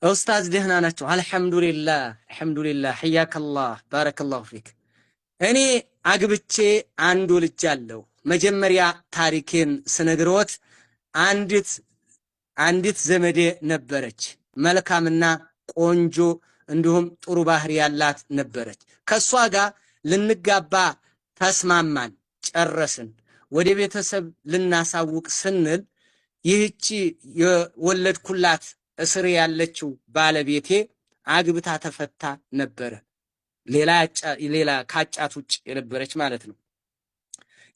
ኡስታዝ ደህና ናቸው? አልሐምዱሊላህ አልሐምዱሊላህ። ሕያከላህ ባረከላሁ ፊክ። እኔ አግብቼ አንድ ወልጃለሁ። መጀመሪያ ታሪኬን ስነግሮት አንዲት ዘመዴ ነበረች፣ መልካምና ቆንጆ እንዲሁም ጥሩ ባህሪ ያላት ነበረች። ከሷ ጋር ልንጋባ ተስማማን፣ ጨረስን። ወደ ቤተሰብ ልናሳውቅ ስንል ይህቺ የወለድኩላት እስር ያለችው ባለቤቴ አግብታ ተፈታ ነበረ። ሌላ ካጫት ውጭ የነበረች ማለት ነው።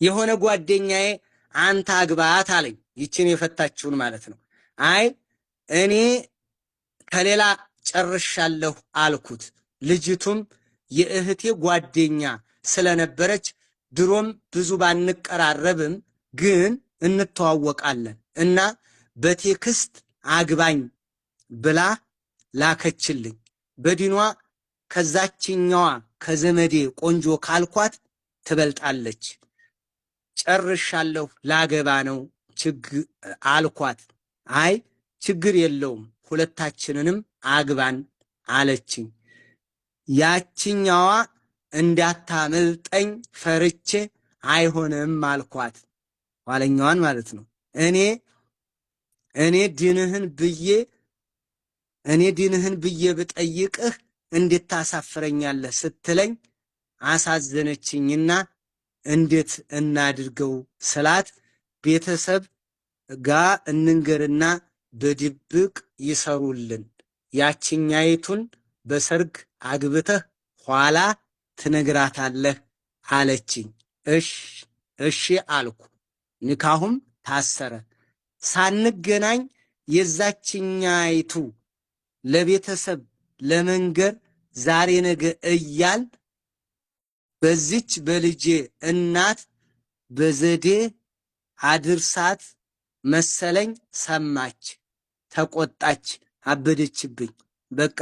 የሆነ ጓደኛዬ አንተ አግባት አለኝ፣ ይችን የፈታችውን ማለት ነው። አይ እኔ ከሌላ ጨርሻለሁ አልኩት። ልጅቱም የእህቴ ጓደኛ ስለነበረች ድሮም ብዙ ባንቀራረብም ግን እንተዋወቃለን እና በቴክስት አግባኝ ብላ ላከችልኝ። በዲኗ ከዛችኛዋ ከዘመዴ ቆንጆ ካልኳት ትበልጣለች። ጨርሻለሁ ላገባ ነው አልኳት። አይ ችግር የለውም ሁለታችንንም አግባን አለችኝ። ያችኛዋ እንዳታመልጠኝ ፈርቼ አይሆንም አልኳት። ኋለኛዋን ማለት ነው። እኔ ዲንህን ብዬ ብጠይቅህ እንዴት ታሳፍረኛለህ ስትለኝ አሳዘነችኝና እንዴት እናድርገው ስላት ቤተሰብ ጋር እንንገርና በድብቅ ይሰሩልን፣ ያችኛይቱን በሰርግ አግብተህ ኋላ ትነግራታለህ አለችኝ። እሺ አልኩ። ንካሁም ታሰረ። ሳንገናኝ የዛችኛይቱ ለቤተሰብ ለመንገር ዛሬ ነገ እያል በዚች በልጄ እናት በዘዴ አድርሳት መሰለኝ ሰማች፣ ተቆጣች፣ አበደችብኝ። በቃ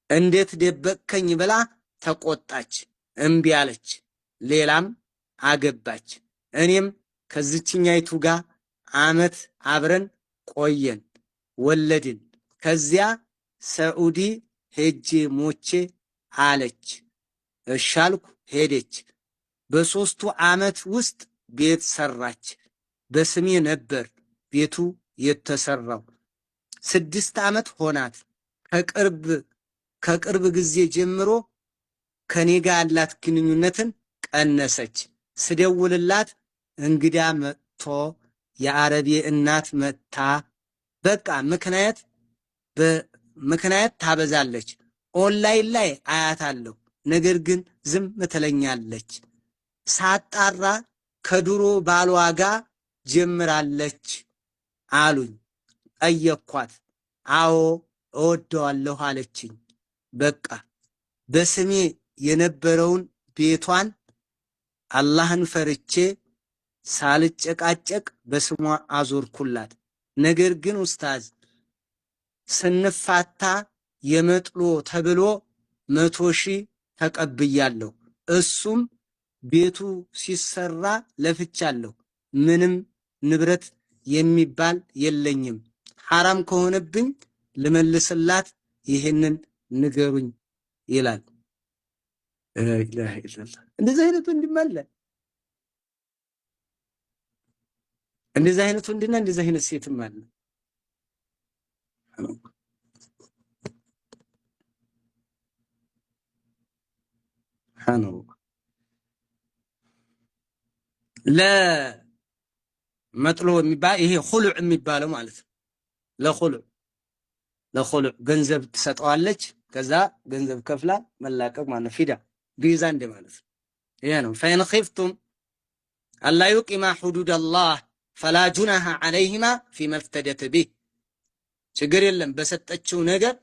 እንዴት ደበቅከኝ ብላ ተቆጣች፣ እምቢ አለች። ሌላም አገባች። እኔም ከዚችኛይቱ ጋር ዓመት አብረን ቆየን፣ ወለድን። ከዚያ ሰዑዲ ሄጄ ሞቼ አለች። እሻልኩ ሄደች። በ3 ዓመት ውስጥ ቤት ሰራች። በስሜ ነበር ቤቱ የተሰራው። 6 ዓመት ሆናት። ከቅርብ ጊዜ ጀምሮ ከኔ ጋር ያላት ግንኙነትን ቀነሰች። ስደውልላት እንግዳ መጥቶ የአረቤ እናት መታ በቃ ምክንያት ታበዛለች። ኦንላይን ላይ አያታለሁ፣ ነገር ግን ዝም ትለኛለች። ሳጣራ ከድሮ ባሏ ጋር ጀምራለች አሉኝ። ጠየኳት። አዎ እወደዋለሁ አለችኝ። በቃ በስሜ የነበረውን ቤቷን አላህን ፈርቼ ሳልጨቃጨቅ በስሟ አዞርኩላት። ነገር ግን ኡስታዝ ስንፋታ የመጥሎ ተብሎ 100,000 ተቀብያለሁ። እሱም ቤቱ ሲሰራ ለፍቻለሁ። ምንም ንብረት የሚባል የለኝም። ሐራም ከሆነብኝ ልመልስላት፣ ይህንን ንገሩኝ ይላል። ኢላህ ኢላላህ። እንደዚህ አይነት ወንድም አለ። እንደዚህ አይነት ወንድና እንደዚህ አይነት ሴትም አለ። ሱብሃንአላህ። ለመጥሎ የሚባል ይሄ ኹሉዕ የሚባለው ማለት ነው። ለኹሉዕ ገንዘብ ትሰጠዋለች። ከዛ ገንዘብ ከፍላ መላቀቅ ማለት ነው። ፊዳ ቢዛ እንደ ማለት ነው። ይሄ ነው። ፈኢን ኺፍቱም አላ ዩቂማ ሑዱደላህ ፈላ ጁናሃ ዐለይሂማ ፊማ እፍተደተ ቢህ። ችግር የለም በሰጠችው ነገር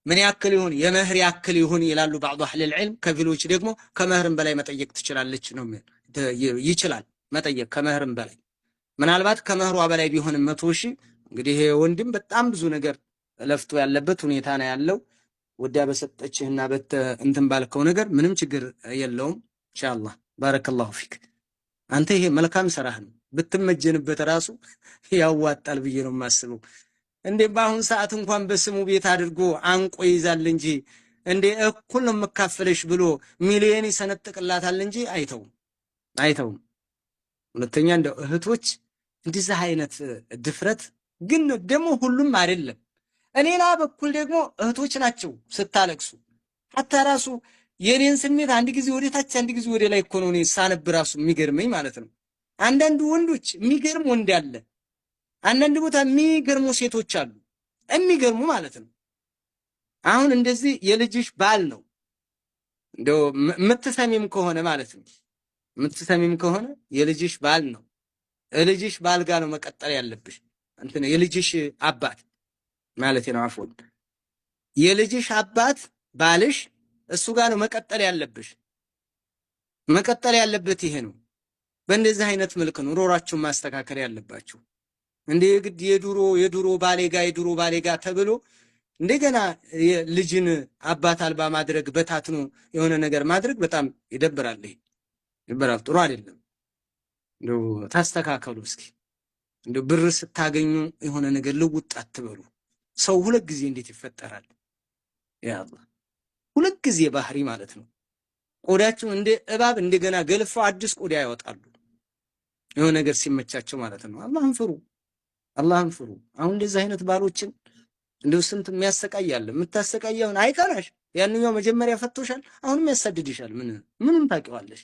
ምን ያክል ይሁን የመህር ያክል ይሁን ይላሉ ባዕዱ አህለል ዒልም። ከፊሎች ደግሞ ከመህርም በላይ መጠየቅ ትችላለች ነው። ይችላል መጠየቅ ከመህርም በላይ። ምናልባት ከመህሯ በላይ ቢሆንም 100,000 እንግዲህ ይሄ ወንድም በጣም ብዙ ነገር ለፍቶ ያለበት ሁኔታ ነው ያለው። ወዲያ በሰጠችህና እንትን ባልከው ነገር ምንም ችግር የለውም። ኢንሻአላህ ባረከላሁ ፊክ። አንተ ይሄ መልካም ስራህ ነው። ብትመጀንበት ራሱ ያዋጣል ብዬ ነው የማስበው። እንዴ በአሁን ሰዓት እንኳን በስሙ ቤት አድርጎ አንቆ ይዛል እንጂ እንዴ እኩል ነው መካፈለሽ ብሎ ሚሊዮን ይሰነጥቅላታል እንጂ አይተውም። ሁለተኛ እንደው እህቶች እንደዚህ አይነት ድፍረት ግን ደግሞ ሁሉም አይደለም። እኔና በኩል ደግሞ እህቶች ናቸው ስታለቅሱ ሐታ ራሱ የኔን ስሜት አንድ ጊዜ ወደ ታች አንድ ጊዜ ወደ ላይ እኮ ነው እኔ ሳነብ ራሱ የሚገርመኝ ማለት ነው። አንዳንድ ወንዶች የሚገርም ወንድ አለ፣ አንዳንድ ቦታ የሚገርሙ ሴቶች አሉ፣ የሚገርሙ ማለት ነው። አሁን እንደዚህ የልጅሽ ባል ነው እንደው የምትሰሚም ከሆነ ማለት ነው የምትሰሚም ከሆነ የልጅሽ ባል ነው። የልጅሽ ባል ጋር ነው መቀጠል ያለብሽ። እንትን የልጅሽ አባት ማለት ነው። አፎን የልጅሽ አባት ባልሽ እሱ ጋር ነው መቀጠል ያለብሽ። መቀጠል ያለበት ይሄ ነው። በእንደዚህ አይነት መልክ ነው ኑሯችሁን ማስተካከል ያለባችሁ። እንደ የግድ የዱሮ ባሌጋ ተብሎ እንደገና ልጅን አባት አልባ ማድረግ በታትኖ የሆነ ነገር ማድረግ በጣም ይደብራል። ይደብራል፣ ጥሩ አይደለም። እንደው ታስተካከሉ እስኪ። እንደው ብር ስታገኙ የሆነ ነገር ልውጥ አትበሉ። ሰው ሁለት ጊዜ እንዴት ይፈጠራል? ያ አላህ ሁለት ጊዜ ባህሪ ማለት ነው። ቆዳቸው እንደ እባብ እንደገና ገልፈው አዲስ ቆዳ ያወጣሉ የሆነ ነገር ሲመቻቸው ማለት ነው። አላህን ፍሩ። አሁን እንደዚህ አይነት ባሎችን እንደው ስንት የሚያሰቃያል። የምታሰቃየውን አይቀናሽ። ያንኛው መጀመሪያ ፈቶሻል፣ አሁንም ያሳድድሻል። ምንም ታውቂዋለሽ።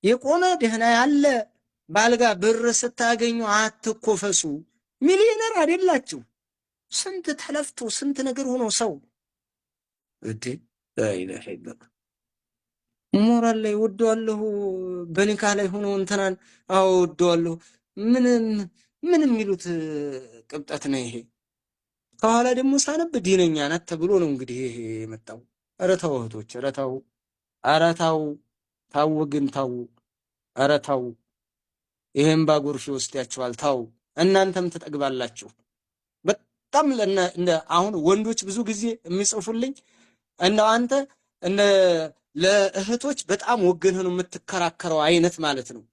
የቆመ ደህና ያለ ባልጋ ብር ስታገኙ አትኮፈሱ። ሚሊዮነር አይደላችሁ። ስንት ተለፍቶ ስንት ነገር ሆኖ ሰው እዴ ላኢላሀ ኢላላህ ሞራል ላይ ወደዋለሁ፣ በኒካ ላይ ሆኖ እንትናን ወደዋለሁ። ምን የሚሉት ቅብጠት ነው ይሄ? ከኋላ ደግሞ ሳነብ ዲነኛ ናት ተብሎ ነው እንግዲህ ይሄ የመጣው። ኧረ ተው እህቶች፣ ኧረ ተው፣ ኧረ ተው፣ ተው ግን ተው፣ ኧረ ተው። ይሄን ባጎርፍ ይወስዳችኋል። ተው፣ እናንተም ትጠግባላችሁ። በጣም አሁን ወንዶች ብዙ ጊዜ የሚጽፉልኝ አንተ ለእህቶች በጣም ወገንህ ነው የምትከራከረው አይነት ማለት ነው።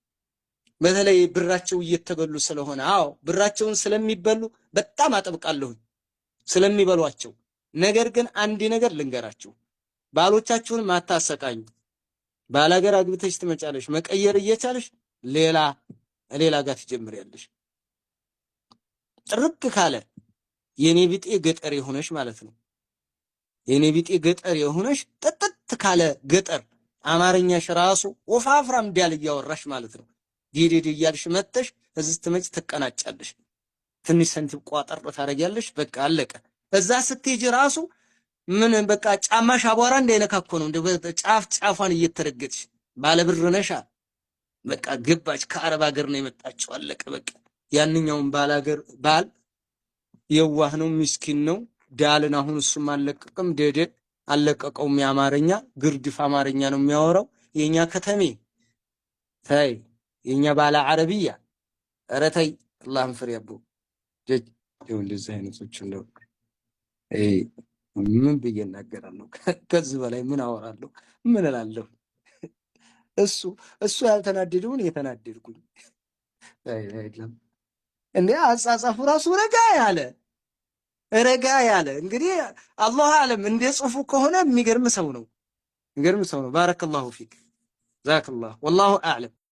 በተለይ ብራቸው እየተበሉ ስለሆነ ብራቸውን ስለሚበሉ በጣም አጠብቃለሁኝ ስለሚበሏቸው። ነገር ግን አንድ ነገር ልንገራችሁ፣ ባሎቻችሁን ማታሰቃዩ። ባላገር አግብተሽ ትመጫለሽ፣ መቀየር እየቻለሽ ሌላ ጋር ትጀምሪያለሽ። ጥርቅ ካለ የኔ ቢጤ ገጠር የሆነሽ ማለት ነው። የኔ ቢጤ ገጠር የሆነሽ ጥጥት ካለ ገጠር አማርኛሽ ራሱ ወፋፍራም ዲያል እያወራሽ ማለት ነው። ዲዲዲ እያልሽ መተሽ እዚህ ስትመጪ ትቀናጫለሽ። ትንሽ ሰንቲም ቋጠር ታረጊያለሽ። በቃ አለቀ። እዛ ስትሄጂ ራሱ ምን በቃ ጫማሽ አቧራ እንዳይነካኮ ነው። እንደ ጫፏን እየተረገጥሽ ባለብር ነሻ። በቃ ገባች። ከአረብ ሀገር ነው የመጣችው። አለቀ በቃ። ያንኛውን ባል የዋህ ነው፣ ምስኪን ነው። ዳልን አሁን እሱም አለቀቀም፣ ደደ አለቀቀውም። የአማርኛ ግርድፍ አማርኛ ነው የሚያወራው። የኛ ከተሜ ታይ፣ የኛ ባለ አረብያ። ኧረ ተይ፣ አላህን ፍሪ አቦ ጀጅ። እንደዚህ አይነቶች እንደው ምን ብዬ እናገራለሁ? ከዚህ በላይ ምን አወራለሁ? ምን እላለሁ? እሱ ያልተናደደውን የተናደድኩኝ አይደለም እንዴ? አጻጻፉ ራሱ ረጋ ያለ እንግዲህ አላሁ አለም እንደ ጽሁፉ ከሆነ የሚገርም ሰው ነው። ባረከላሁ ፊክ ዛከላህ ወላሁ አዕለም።